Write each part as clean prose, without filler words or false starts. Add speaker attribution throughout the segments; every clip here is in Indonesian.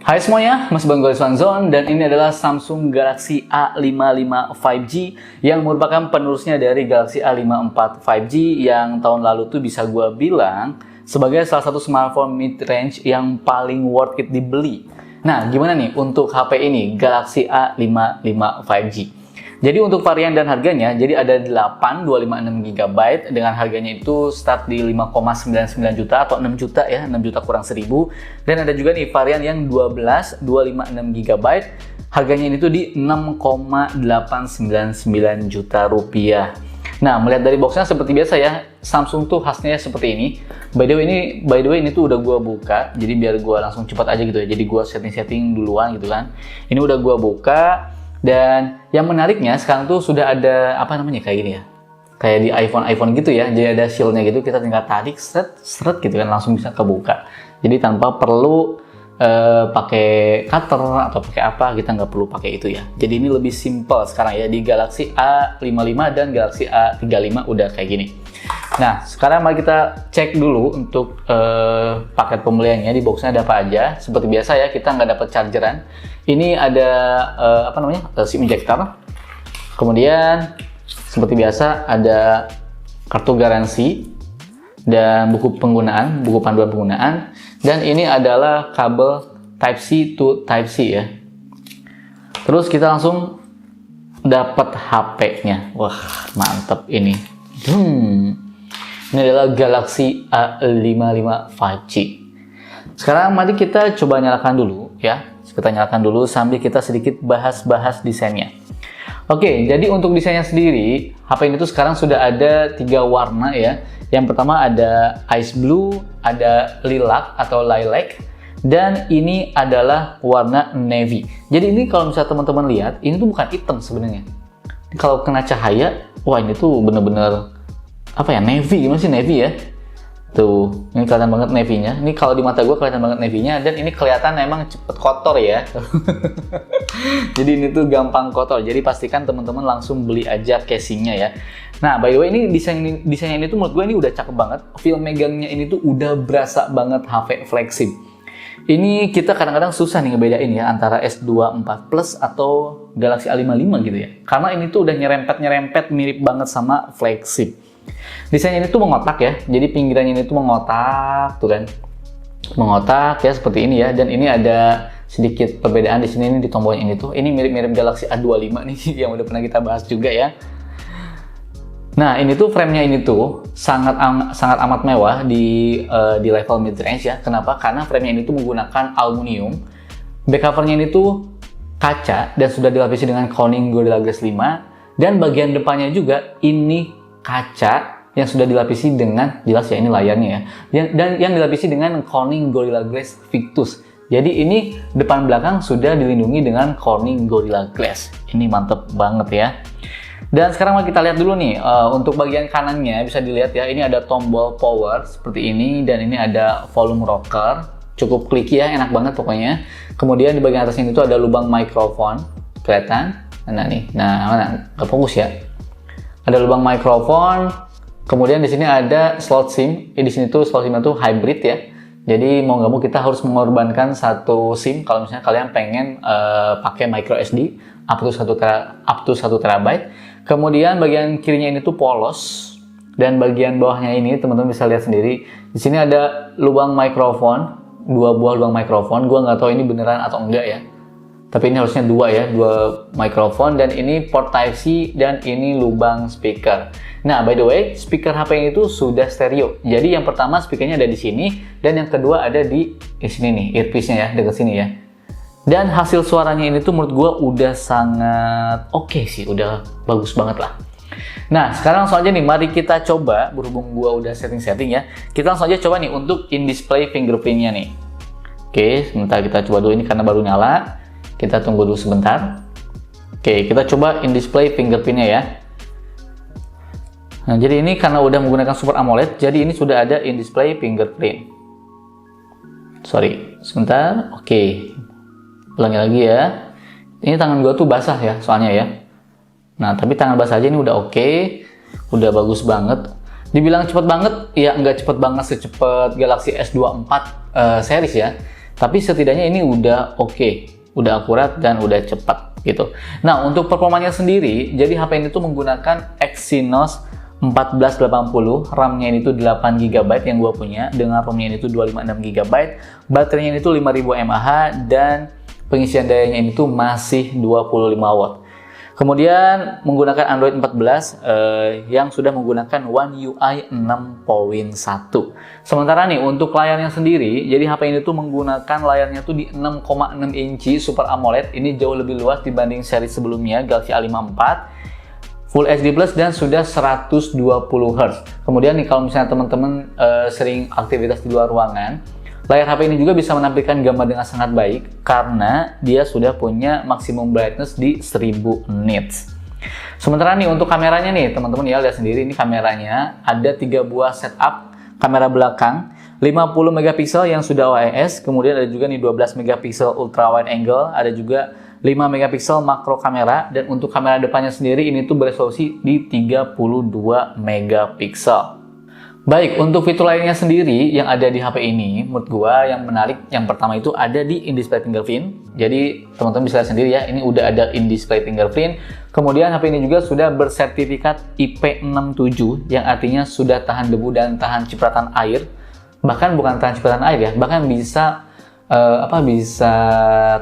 Speaker 1: Hai semuanya, masih bareng gue Rizwan dan ini adalah Samsung Galaxy A55 5G yang merupakan penerusnya dari Galaxy A54 5G yang tahun lalu tuh bisa gue bilang sebagai salah satu smartphone mid-range yang paling worth it dibeli. Nah, gimana nih untuk HP ini, Galaxy A55 5G? Jadi untuk varian dan harganya, jadi ada 8 256GB dengan harganya itu start di 5,99 juta atau 6 juta ya, 6 juta kurang 1000. Dan ada juga nih varian yang 12 256GB, harganya ini tuh di 6,899 juta rupiah. Nah, melihat dari boxnya seperti biasa ya, Samsung tuh khasnya seperti ini. By the way ini tuh udah gua buka, jadi biar gua langsung cepat aja gitu ya. Jadi gua setting duluan gitu kan. Ini udah gua buka. Dan yang menariknya sekarang tuh sudah ada apa namanya kayak gini ya, kayak di iPhone gitu ya, jadi ada shieldnya gitu, kita tinggal tarik seret gitu kan langsung bisa kebuka. Jadi tanpa perlu pakai cutter atau pakai apa, kita nggak perlu pakai itu ya. Jadi ini lebih simple sekarang ya di Galaxy A55 dan Galaxy A35 udah kayak gini. Nah sekarang mari kita cek dulu untuk paket pembeliannya, di boxnya ada apa aja. Seperti biasa ya, kita nggak dapat chargeran. Ini ada SIM injector. Kemudian seperti biasa ada kartu garansi dan buku penggunaan, buku panduan penggunaan. Dan ini adalah kabel Type-C to Type-C ya. Terus kita langsung dapat HP-nya. Wah, mantap ini. Ini adalah Galaxy A55 5G. Sekarang mari kita coba nyalakan dulu ya. Kita nyalakan dulu sambil kita sedikit bahas-bahas desainnya. Oke, jadi untuk desainnya sendiri, HP ini tuh sekarang sudah ada 3 warna ya. Yang pertama ada Ice Blue, ada Lilac atau Lilac, dan ini adalah warna Navy. Jadi ini kalau misalnya teman-teman lihat, ini tuh bukan hitam sebenarnya. Kalau kena cahaya, wah ini tuh bener-bener apa ya, Navy, gimana sih Navy ya? Tuh, ini kelihatan banget Navy-nya. Ini kalau di mata gue kelihatan banget Navy-nya, dan ini kelihatan emang cepet kotor ya. Jadi ini tuh gampang kotor. Jadi pastikan teman-teman langsung beli aja casingnya ya. Nah, by the way ini desainnya ini tuh menurut gue ini udah cakep banget. Feel megangnya ini tuh udah berasa banget HP flagship. Ini kita kadang-kadang susah nih ngebedain ya antara S24 Plus atau Galaxy A55 gitu ya. Karena ini tuh udah nyerempet mirip banget sama flagship. Desainnya ini tuh mengotak ya, jadi pinggirannya ini tuh mengotak, tuh kan, mengotak ya seperti ini ya. Dan ini ada sedikit perbedaan di sini, ini di tombolnya ini tuh, ini mirip-mirip Galaxy A25 nih yang udah pernah kita bahas juga ya. Nah ini tuh framenya ini tuh sangat amat mewah di level mid range ya. Kenapa? Karena framenya ini tuh menggunakan aluminium, back covernya ini tuh kaca dan sudah dilapisi dengan Corning Gorilla Glass 5, dan bagian depannya juga ini kaca yang sudah dilapisi dengan, jelas ya ini layarnya ya, dan yang dilapisi dengan Corning Gorilla Glass Victus. Jadi ini depan belakang sudah dilindungi dengan Corning Gorilla Glass. Ini mantep banget ya. Dan sekarang kita lihat dulu nih, untuk bagian kanannya bisa dilihat ya, ini ada tombol power seperti ini, dan ini ada volume rocker, cukup clicky ya, enak banget pokoknya. Kemudian di bagian atasnya itu ada lubang mikrofon, kelihatan? Nah nih, mana? Nggak fokus ya. Ada lubang mikrofon, kemudian di sini ada slot SIM. Di sini tuh slot SIM-nya tuh hybrid ya. Jadi mau nggak mau kita harus mengorbankan satu SIM kalau misalnya kalian pengen pakai micro SD up to 1 TB. Kemudian bagian kirinya ini tuh polos, dan bagian bawahnya ini teman-teman bisa lihat sendiri. Di sini ada lubang mikrofon, 2 buah lubang mikrofon. Gua nggak tahu ini beneran atau enggak ya. Tapi ini harusnya 2 ya, 2 mikrofon, dan ini port Type-C, dan ini lubang speaker. Nah, by the way, speaker HP ini tuh sudah stereo. Jadi yang pertama speakernya ada di sini, dan yang kedua ada di sini nih, earpiece-nya ya, dekat sini ya. Dan hasil suaranya ini tuh menurut gue udah sangat oke sih, udah bagus banget lah. Nah, sekarang langsung aja nih, mari kita coba, berhubung gue udah setting ya, kita langsung aja coba nih untuk in-display fingerprint-nya nih. Oke, sebentar kita coba dulu, ini karena baru nyala. Kita tunggu dulu sebentar. Oke, kita coba in-display fingerprint-nya ya. Nah, jadi ini karena udah menggunakan Super AMOLED, jadi ini sudah ada in-display fingerprint. Sorry, sebentar. Oke, ulangi lagi ya. Ini tangan gua tuh basah ya, soalnya ya. Nah, tapi tangan basah aja ini udah oke. Udah bagus banget. Dibilang cepet banget, ya nggak cepet banget secepat Galaxy S24 series ya. Tapi setidaknya ini udah oke, udah akurat dan udah cepat gitu. Nah, untuk performanya sendiri, jadi HP ini tuh menggunakan Exynos 1480, RAM-nya ini tuh 8 GB yang gua punya, dengan ROM-nya ini tuh 256 GB, baterainya ini tuh 5000 mAh, dan pengisian dayanya ini tuh masih 25 watt. Kemudian menggunakan Android 14 yang sudah menggunakan One UI 6.1. Sementara nih untuk layarnya sendiri, jadi HP ini tuh menggunakan layarnya tuh di 6,6 inci Super AMOLED. Ini jauh lebih luas dibanding seri sebelumnya Galaxy A54. Full HD Plus dan sudah 120 Hz. Kemudian nih kalau misalnya teman-teman sering aktivitas di luar ruangan, layar HP ini juga bisa menampilkan gambar dengan sangat baik karena dia sudah punya maximum brightness di 1000 nits. Sementara nih untuk kameranya nih teman-teman ya, lihat sendiri ini kameranya ada 3 buah setup kamera belakang 50 megapiksel yang sudah OIS, kemudian ada juga nih 12 megapiksel ultra wide angle, ada juga 5 megapiksel makro kamera, dan untuk kamera depannya sendiri ini tuh beresolusi di 32 megapiksel. Baik, untuk fitur lainnya sendiri yang ada di HP ini, menurut gua yang menarik, yang pertama itu ada di in-display fingerprint. Jadi, teman-teman bisa lihat sendiri ya, ini udah ada in-display fingerprint. Kemudian HP ini juga sudah bersertifikat IP67, yang artinya sudah tahan debu dan tahan cipratan air. Bahkan bukan tahan cipratan air ya, bahkan bisa bisa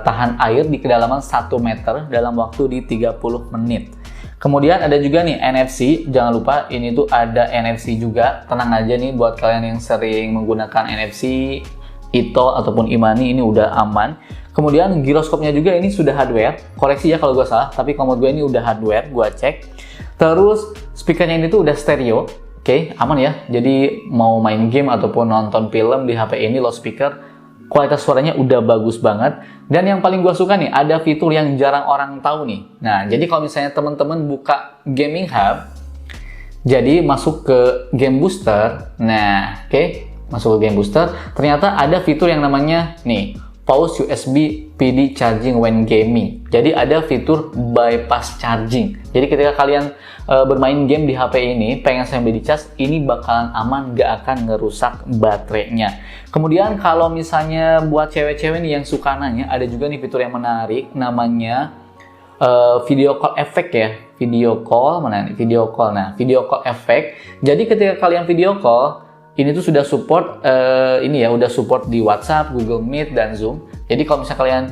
Speaker 1: tahan air di kedalaman 1 meter dalam waktu di 30 menit. Kemudian ada juga nih NFC, jangan lupa ini tuh ada NFC juga. Tenang aja nih buat kalian yang sering menggunakan NFC, e-tol ataupun e-money, ini udah aman. Kemudian giroskopnya juga ini sudah hardware, koreksi ya kalau gue salah, tapi kalau menurut gue ini udah hardware, gue cek. Terus speakernya ini tuh udah stereo, oke, aman ya. Jadi mau main game ataupun nonton film di HP ini loudspeaker, kualitas suaranya udah bagus banget. Dan yang paling gue suka nih, ada fitur yang jarang orang tahu nih. Nah, jadi kalau misalnya teman-teman buka Gaming Hub, jadi masuk ke Game Booster. Nah, masuk ke Game Booster, ternyata ada fitur yang namanya nih, pause USB PD charging when gaming. Jadi ada fitur bypass charging. Jadi ketika kalian bermain game di HP ini, pengen sambil dicas, ini bakalan aman, gak akan ngerusak baterainya. Kemudian kalau misalnya buat cewek-cewek nih yang suka nanya, ada juga nih fitur yang menarik, namanya video call effect ya. Video call, mana nih? Video call. Nah, video call effect. Jadi ketika kalian video call, ini tuh sudah support udah support di WhatsApp, Google Meet, dan Zoom. Jadi kalau misalnya kalian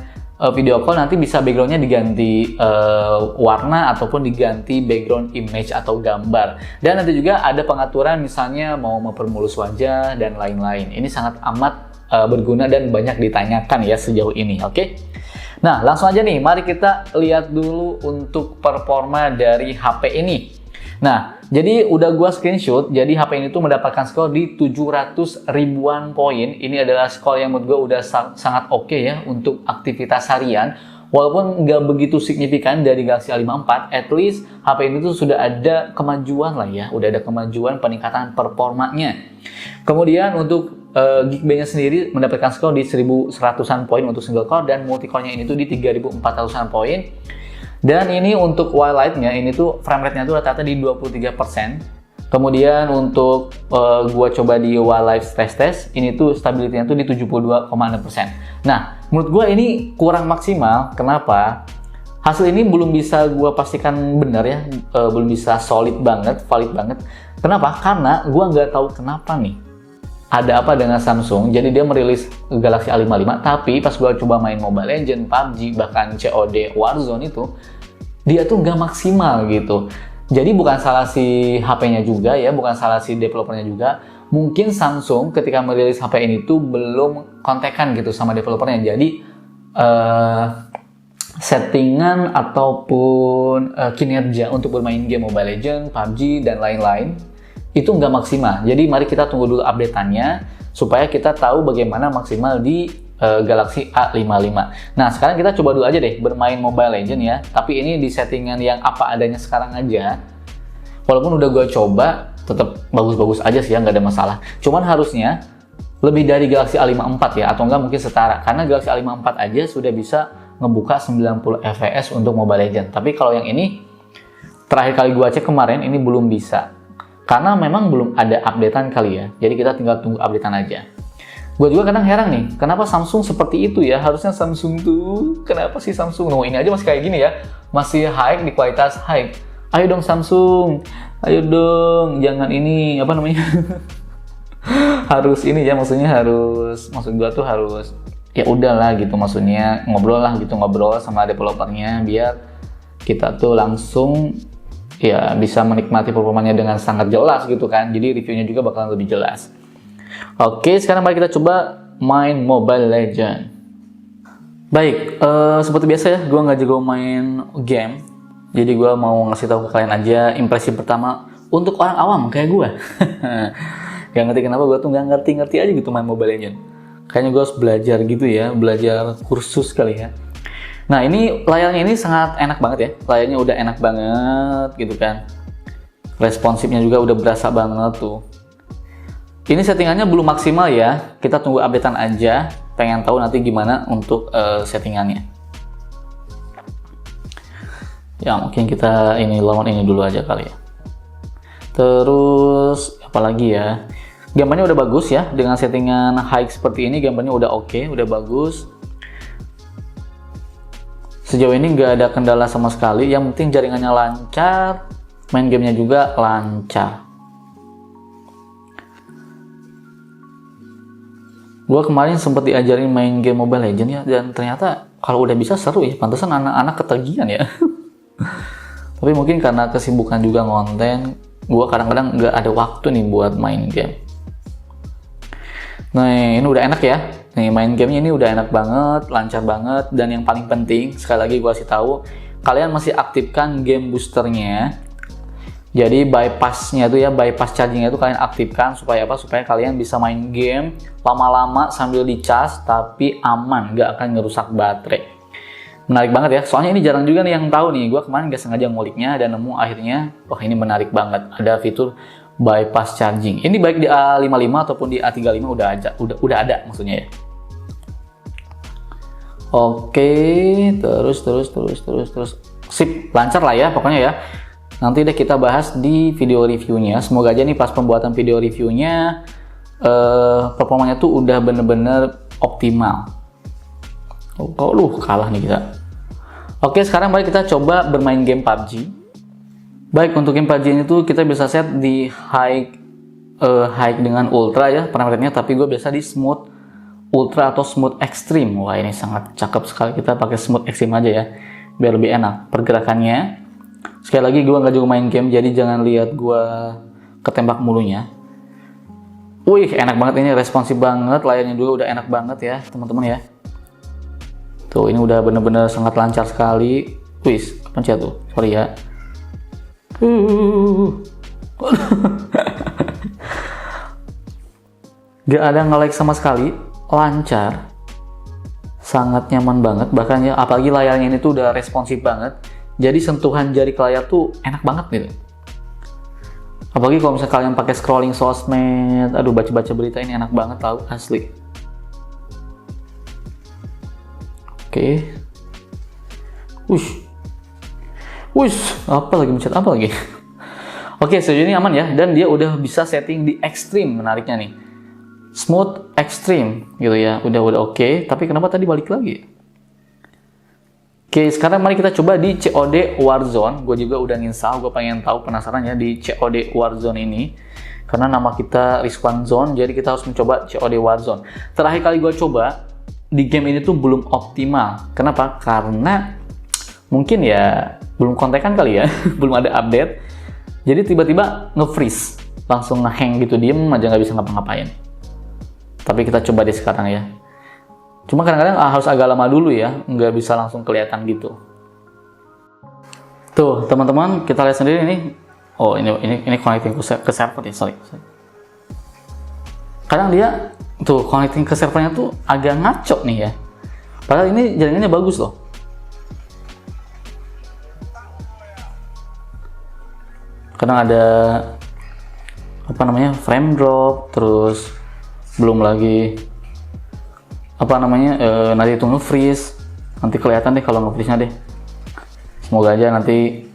Speaker 1: video call, nanti bisa backgroundnya diganti warna ataupun diganti background image atau gambar. Dan nanti juga ada pengaturan misalnya mau mempermulus wajah dan lain-lain. Ini sangat amat berguna dan banyak ditanyakan ya sejauh ini, oke? Nah, langsung aja nih, mari kita lihat dulu untuk performa dari HP ini. Nah, jadi udah gua screenshot, jadi HP ini tuh mendapatkan skor di 700 ribuan poin. Ini adalah skor yang menurut gua udah sangat oke ya untuk aktivitas harian. Walaupun nggak begitu signifikan dari Galaxy A54, at least HP ini tuh sudah ada kemajuan lah ya, udah ada kemajuan peningkatan performanya. Kemudian untuk Geekbench-nya sendiri mendapatkan skor di 1100-an poin untuk single core, dan multi-core-nya ini tuh di 3400-an poin. Dan ini untuk wildlife-nya ini tuh frame rate-nya tuh rata-rata di 23%. Kemudian untuk gua coba di wildlife stress test, ini tuh stability-nya tuh di 72,6%. Nah, menurut gua ini kurang maksimal. Kenapa? Hasil ini belum bisa gua pastikan benar ya, belum bisa solid banget, valid banget. Kenapa? Karena gua nggak tahu kenapa nih. Ada apa dengan Samsung? Jadi dia merilis Galaxy A55, tapi pas gua coba main Mobile Legends, PUBG, bahkan COD Warzone itu, dia tuh nggak maksimal gitu. Jadi bukan salah si HP-nya juga ya, bukan salah si developernya juga. Mungkin Samsung ketika merilis HP ini tuh belum kontekan gitu sama developernya. Jadi settingan ataupun kinerja untuk bermain game Mobile Legends, PUBG, dan lain-lain itu nggak maksimal. Jadi mari kita tunggu dulu update-annya supaya kita tahu bagaimana maksimal di Galaxy A55. Nah, sekarang kita coba dulu aja deh bermain Mobile Legends ya. Tapi ini di settingan yang apa adanya sekarang aja. Walaupun udah gue coba, tetap bagus-bagus aja sih ya, nggak ada masalah. Cuman harusnya lebih dari Galaxy A54 ya, atau enggak mungkin setara. Karena Galaxy A54 aja sudah bisa ngebuka 90 fps untuk Mobile Legends. Tapi kalau yang ini, terakhir kali gue cek kemarin, ini belum bisa. Karena memang belum ada updatean kali ya. Jadi kita tinggal tunggu updatean aja. Gue juga kadang heran nih, kenapa Samsung seperti itu ya? Harusnya Samsung tuh, kenapa sih Samsung? No, ini aja masih kayak gini ya, masih high di kualitas high. Ayo dong Samsung, ayo dong, jangan ini apa namanya? Harus ini ya, maksud gue tuh harus ya udahlah gitu, maksudnya ngobrol sama developernya biar kita tuh langsung ya bisa menikmati performanya dengan sangat jelas gitu kan. Jadi reviewnya juga bakalan lebih jelas. Oke, sekarang mari kita coba main Mobile Legends. Baik, seperti biasa ya, gue nggak jago main game. Jadi gue mau ngasih tahu ke kalian aja impresi pertama untuk orang awam kayak gue. Gak ngerti kenapa gue tuh nggak ngerti aja gitu main Mobile Legends. Kayaknya gue harus belajar gitu ya, belajar kursus kali ya. Nah ini layarnya ini sangat enak banget ya, layarnya udah enak banget gitu kan. Responsifnya juga udah berasa banget tuh. Ini settingannya belum maksimal ya, kita tunggu updatean aja. Pengen tahu nanti gimana untuk settingannya. Ya mungkin kita lawan ini dulu aja kali ya. Terus apalagi ya, gambarnya udah bagus ya, dengan settingan high seperti ini gambarnya udah oke, udah bagus. Sejauh ini nggak ada kendala sama sekali, yang penting jaringannya lancar, main gamenya juga lancar. Gue kemarin sempat diajarin main game Mobile Legends ya, dan ternyata kalau udah bisa seru ya, pantesan anak-anak ketagihan ya. Tapi mungkin karena kesibukan juga ngonten, gue kadang-kadang nggak ada waktu nih buat main game. Nah ini udah enak ya, nih main gamenya ini udah enak banget, lancar banget, dan yang paling penting sekali lagi gue kasih tahu, kalian masih aktifkan game boosternya. Jadi bypass chargingnya itu kalian aktifkan supaya apa? Supaya kalian bisa main game lama-lama sambil dicas tapi aman, nggak akan ngerusak baterai. Menarik banget ya, soalnya ini jarang juga nih yang tahu nih. Gue kemarin gak sengaja nguliknya dan nemu akhirnya, wah ini menarik banget. Ada fitur bypass charging. Ini baik di A55 ataupun di A35 udah ada maksudnya ya. Oke, terus sip, lancar lah ya pokoknya ya. Nanti deh kita bahas di video reviewnya. Semoga aja nih pas pembuatan video reviewnya performanya tuh udah bener-bener optimal. Oh lu kalah nih kita. Oke, sekarang mari kita coba bermain game PUBG. Baik, untuk game PUBG ini tuh kita bisa set di high dengan ultra ya parameternya, tapi gue biasa di smooth ultra atau smooth extreme. Wah ini sangat cakep sekali, kita pakai smooth extreme aja ya biar lebih enak pergerakannya. Sekali lagi gue nggak jago main game, jadi jangan lihat gue ketembak mulunya. Wih enak banget ini, responsif banget, layarnya juga udah enak banget ya teman-teman ya. Tuh ini udah bener-bener sangat lancar sekali. Wih kepencet tuh, sorry ya. Gak ada nge-lag sama sekali, lancar, sangat nyaman banget. Bahkan ya apalagi layarnya ini tuh udah responsif banget, jadi sentuhan jari ke layar tuh enak banget gitu. Apalagi kalau misalnya kalian pakai scrolling sosmed, aduh baca-baca berita ini enak banget tau, asli. Oke. Wush, apa lagi mencet apa lagi? Oke, sejauh ini aman ya, dan dia udah bisa setting di extreme, menariknya nih. Smooth extreme gitu ya, udah oke. Tapi kenapa tadi balik lagi? Oke, sekarang mari kita coba di COD Warzone. Gue juga udah nginstal, gue pengen tahu, penasaran ya di COD Warzone ini. Karena nama kita Rizwan Zone, jadi kita harus mencoba COD Warzone. Terakhir kali gue coba di game ini tuh belum optimal. Kenapa? Karena mungkin ya belum kontekan kali ya, belum ada update. Jadi tiba-tiba nge-freeze, langsung nge-hang gitu, diem aja nggak bisa ngapa-ngapain. Tapi kita coba deh sekarang ya. Cuma kadang-kadang harus agak lama dulu ya, nggak bisa langsung kelihatan gitu. Tuh teman-teman, kita lihat sendiri nih. Oh ini connecting ke server ya, sorry. Kadang dia tuh connecting ke servernya tuh agak ngaco nih ya. Padahal ini jaringannya bagus loh. Kadang ada apa namanya frame drop, terus belum lagi apa namanya nanti itu nge-freeze, nanti kelihatan deh kalau nge-freeze-nya deh. Semoga aja nanti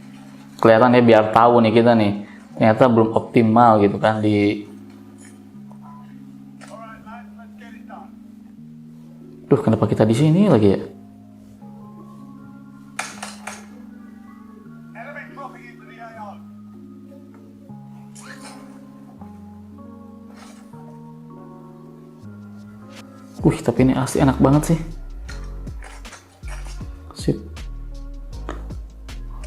Speaker 1: kelihatan ya, biar tahu nih kita nih ternyata belum optimal gitu kan di Duh, kenapa kita di sini lagi ya? Tapi ini asli enak banget sih. Sip.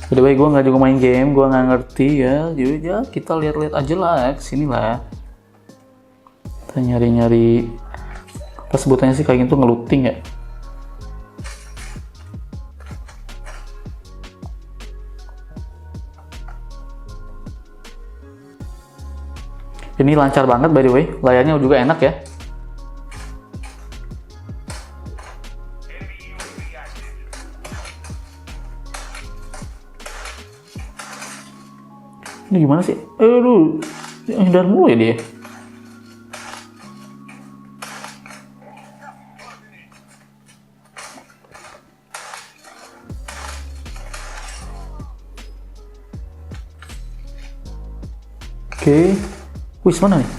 Speaker 1: By the way, gue nggak juga main game, gue nggak ngerti ya. Jadi ya kita lihat-lihat aja lah, kesini lah. Kita nyari-nyari apa sebutannya sih kayak gitu, ngelooting ya. Ini lancar banget by the way, layarnya juga enak ya. Ini gimana sih? Aduh, hindar mulu ya dia. Oke, wih mana nih?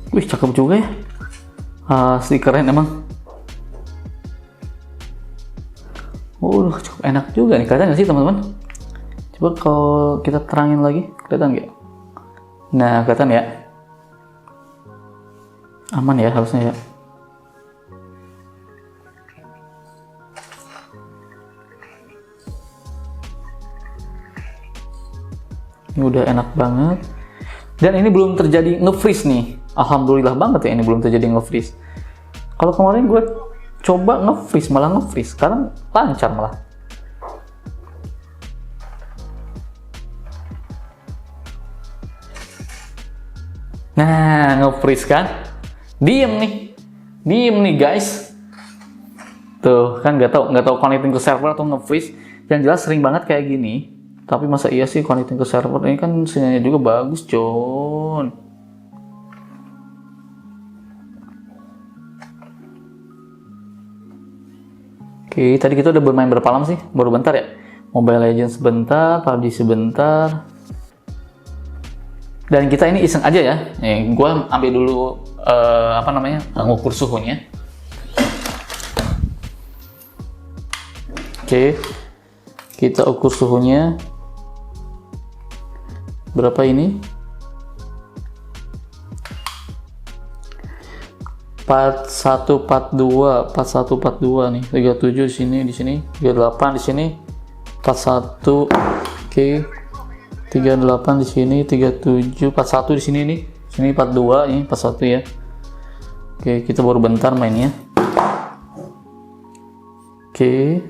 Speaker 1: Wih, cakep juga ya. Asli keren emang. Cukup enak juga nih, kelihatan nggak sih teman-teman? Coba kalau kita terangin lagi, kelihatan nggak? Nah, kelihatan ya? Aman ya harusnya ya. Ini udah enak banget. Dan ini belum terjadi nge-freeze nih. Alhamdulillah banget ya ini belum terjadi nge-freeze. Kalau kemarin gue coba nge-freeze, malah nge-freeze. Sekarang lancar malah. Nah, nge-freeze kan? Diem nih guys. Tuh kan nggak tahu connecting ke server atau nge-freeze. Yang jelas sering banget kayak gini. Tapi masa iya sih connecting ke server, ini kan sinyalnya juga bagus, Con. Oke, tadi kita udah bermain berapa lama sih? Baru bentar ya? Mobile Legends sebentar, PUBG sebentar. Dan kita ini iseng aja ya. Nih, gue ambil dulu ngukur suhunya. Oke, kita ukur suhunya. Berapa ini? 4142 nih, 37 di sini, 38 di sini, 41, oke, 38 di sini, 37, 41 di sini nih, sini 42, ini 41 ya. Oke, kita baru bentar mainnya. Oke,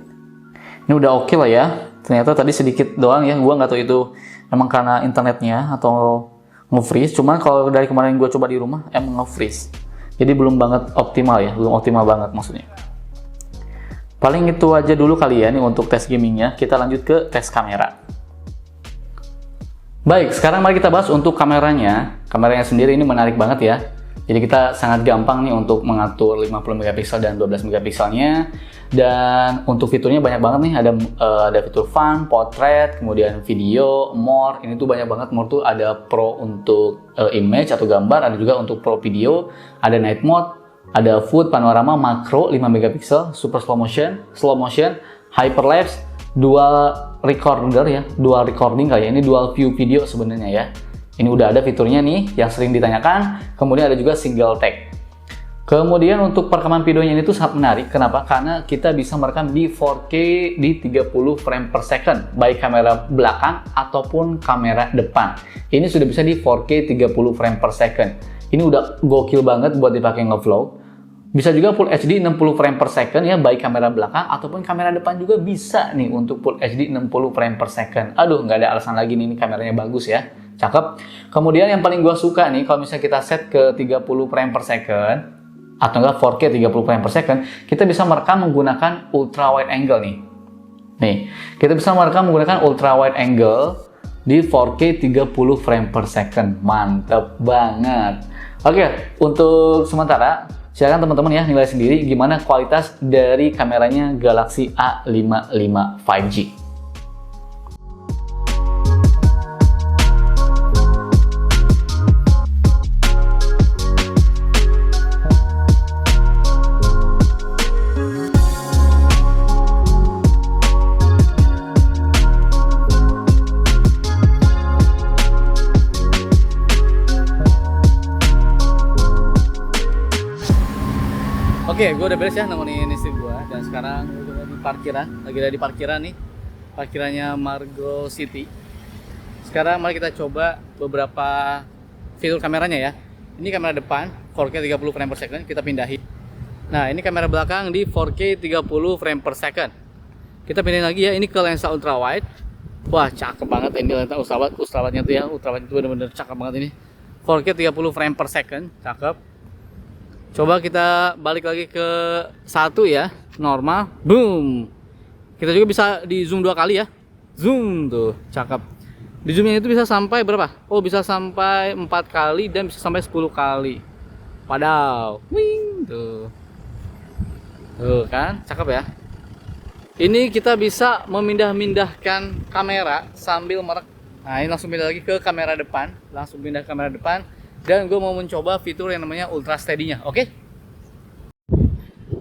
Speaker 1: ini udah oke lah ya. Ternyata tadi sedikit doang ya, gua nggak tahu itu emang karena internetnya atau nge-freeze. Cuman kalau dari kemarin gua coba di rumah emang nge-freeze. Jadi belum banget optimal ya, belum optimal banget maksudnya. Paling itu aja dulu kali ya nih untuk tes gamingnya. Kita lanjut ke tes kamera. Baik, sekarang mari kita bahas untuk kameranya. Kameranya sendiri ini menarik banget ya. Jadi kita sangat gampang nih untuk mengatur 50 megapiksel dan 12 megapikselnya. Dan untuk fiturnya banyak banget nih, ada fitur fun, portrait, kemudian video, more. Ini tuh banyak banget. More tuh ada pro untuk image atau gambar, ada juga untuk pro video, ada night mode, ada food, panorama, makro 5 megapiksel, super slow motion, hyperlapse, dual recorder ya, dual recording kali ya. Ini dual view video sebenarnya ya. Ini udah ada fiturnya nih yang sering ditanyakan. Kemudian ada juga single take. Kemudian untuk perekaman videonya ini tuh sangat menarik. Kenapa? Karena kita bisa merekam di 4K di 30 frame per second, baik kamera belakang ataupun kamera depan. Ini sudah bisa di 4K 30 frame per second. Ini udah gokil banget buat dipakai nge-vlog. Bisa juga Full HD 60 frame per second ya, baik kamera belakang ataupun kamera depan juga bisa nih untuk Full HD 60 frame per second. Aduh, nggak ada alasan lagi nih, ini kameranya bagus ya. Cakep. Kemudian yang paling gua suka nih, kalau misalnya kita set ke 30 frame per second atau enggak 4K 30 frame per second, kita bisa merekam menggunakan ultra wide angle nih. Nih, kita bisa merekam menggunakan ultra wide angle di 4K 30 frame per second. Mantep banget. Oke, untuk sementara silakan teman-teman ya nilai sendiri gimana kualitas dari kameranya Galaxy A55 5G. Oke, gue udah beres ya nemenin istri gue, dan sekarang gue udah di parkiran, lagi ada di parkiran nih, parkirannya Margo City. Sekarang mari kita coba beberapa fitur kameranya ya. Ini kamera depan 4K 30 frame per second, kita pindahin. Nah, ini kamera belakang di 4K 30 frame per second. Kita pindahin lagi ya, ini ke lensa ultra wide. Wah, cakep banget ini lensa ultra wide-nya tuh ya, ultra wide itu bener-bener cakep banget ini. 4K 30 frame per second, cakep. Coba kita balik lagi ke 1 ya, normal, boom. Kita juga bisa di zoom 2 kali ya. Zoom tuh, cakep. Di zoomnya itu bisa sampai berapa? Oh, bisa sampai 4 kali dan bisa sampai 10 kali. Wadaw, wing tuh. Tuh kan, cakep ya. Ini kita bisa memindah-mindahkan kamera sambil merek. Nah, ini langsung pindah lagi ke kamera depan, langsung pindah ke kamera depan. Dan gue mau mencoba fitur yang namanya Ultra Steady-nya, oke?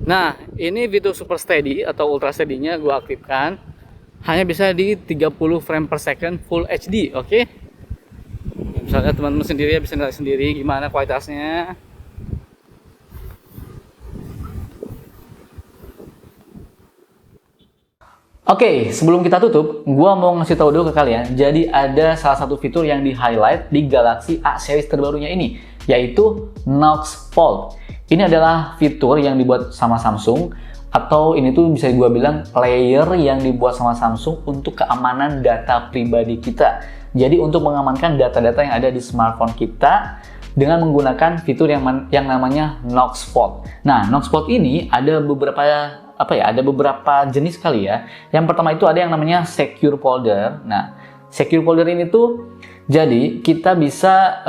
Speaker 1: Nah, ini fitur Super Steady atau Ultra Steady-nya gue aktifkan. Hanya bisa di 30 frame per second Full HD, oke? Misalnya teman-teman sendiri ya bisa nilai sendiri gimana kualitasnya. Oke, sebelum kita tutup, gua mau ngasih tahu dulu ke kalian. Jadi ada salah satu fitur yang di highlight di Galaxy A series terbarunya ini, yaitu Knox Fold. Ini adalah fitur yang dibuat sama Samsung, atau ini tuh bisa gua bilang layer yang dibuat sama Samsung untuk keamanan data pribadi kita. Jadi untuk mengamankan data-data yang ada di smartphone kita dengan menggunakan fitur yang namanya Knox Fold. Nah, Knox Fold ini ada beberapa jenis kali ya. Yang pertama itu ada yang namanya Secure Folder. Nah, Secure Folder ini tuh jadi kita bisa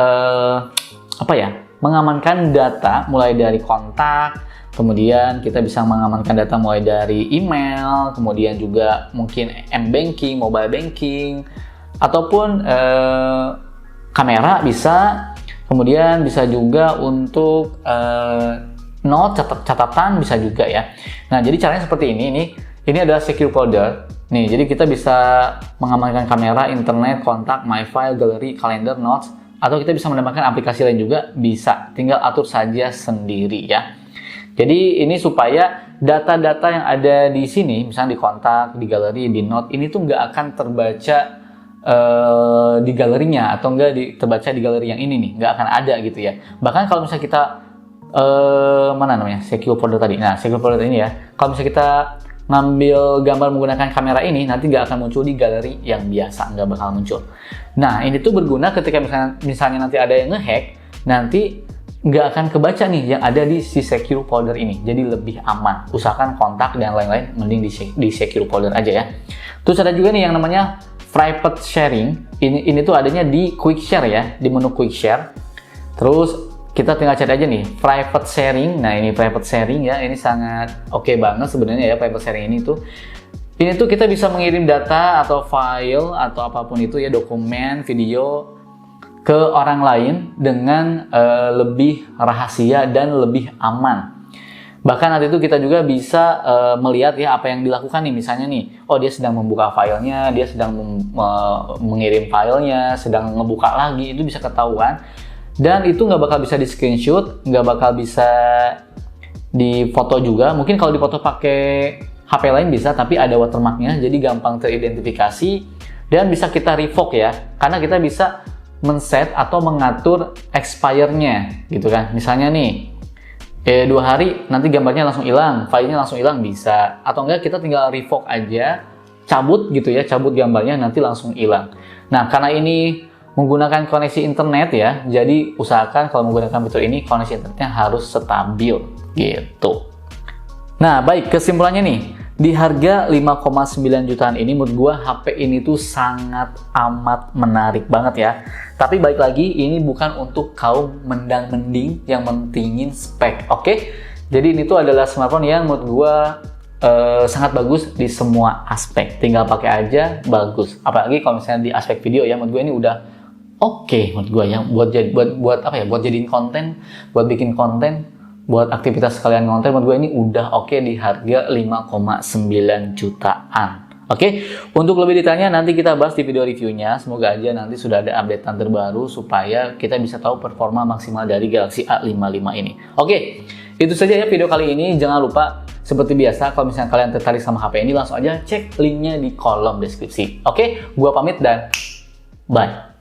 Speaker 1: mengamankan data mulai dari kontak, kemudian kita bisa mengamankan data mulai dari email, kemudian juga mungkin m-banking, mobile banking, ataupun kamera bisa, kemudian bisa juga untuk note, catatan bisa juga ya. Nah, jadi caranya seperti ini. Ini adalah secure folder. Nih, jadi kita bisa mengamankan kamera, internet, kontak, my file, gallery, kalender, notes, atau kita bisa menambahkan aplikasi lain juga bisa. Tinggal atur saja sendiri ya. Jadi ini supaya data-data yang ada di sini, misalnya di kontak, di gallery, di note, ini tuh nggak akan terbaca di galerinya, atau terbaca di galeri yang ini nih, nggak akan ada gitu ya. Bahkan kalau misalnya kita secure folder tadi. Nah, secure folder ini ya, kalau misalnya kita ngambil gambar menggunakan kamera ini, nanti nggak akan muncul di galeri yang biasa, nggak bakal muncul. Nah, ini tuh berguna ketika misalnya nanti ada yang ngehack, nanti nggak akan kebaca nih yang ada di si secure folder ini. Jadi lebih aman. Usahakan kontak dan lain-lain mending di secure folder aja ya. Terus ada juga nih yang namanya private sharing. Ini tuh adanya di quick share ya, di menu quick share. Terus kita tinggal cari aja nih private sharing. Nah, ini private sharing ya, ini sangat oke banget sebenarnya ya private sharing ini tuh. Ini tuh kita bisa mengirim data atau file atau apapun itu ya, dokumen, video ke orang lain dengan lebih rahasia dan lebih aman. Bahkan nanti itu kita juga bisa melihat ya apa yang dilakukan nih, misalnya nih, oh dia sedang membuka filenya, dia sedang mengirim filenya, sedang ngebuka lagi, itu bisa ketahuan. Dan itu nggak bakal bisa di screenshot, nggak bakal bisa di foto juga. Mungkin kalau di foto pakai HP lain bisa, tapi ada watermarknya, jadi gampang teridentifikasi dan bisa kita revoke ya, karena kita bisa men-set atau mengatur expire-nya gitu kan. Misalnya nih 2 hari nanti gambarnya langsung hilang, filenya langsung hilang bisa, atau enggak kita tinggal revoke aja, cabut gitu ya, cabut gambarnya nanti langsung hilang. Nah, karena ini menggunakan koneksi internet ya, jadi usahakan kalau menggunakan fitur ini koneksi internetnya harus stabil gitu. Nah, baik, kesimpulannya nih, di harga 5,9 jutaan ini menurut gua HP ini tuh sangat amat menarik banget ya. Tapi balik lagi, ini bukan untuk kaum mendang-mending yang mentingin spek, oke? Jadi ini tuh adalah smartphone yang menurut gua sangat bagus di semua aspek. Tinggal pakai aja bagus. Apalagi kalau misalnya di aspek video ya, menurut gua ini udah oke menurut gue ya, buat jadiin konten, buat bikin konten, buat aktivitas kalian konten, menurut gue ini udah oke di harga 5,9 jutaan. Oke, untuk lebih detailnya nanti kita bahas di video reviewnya. Semoga aja nanti sudah ada updatean terbaru supaya kita bisa tahu performa maksimal dari Galaxy A55 ini. Oke, itu saja ya video kali ini. Jangan lupa, seperti biasa, kalau misalnya kalian tertarik sama HP ini, langsung aja cek linknya di kolom deskripsi. Oke, gua pamit dan bye.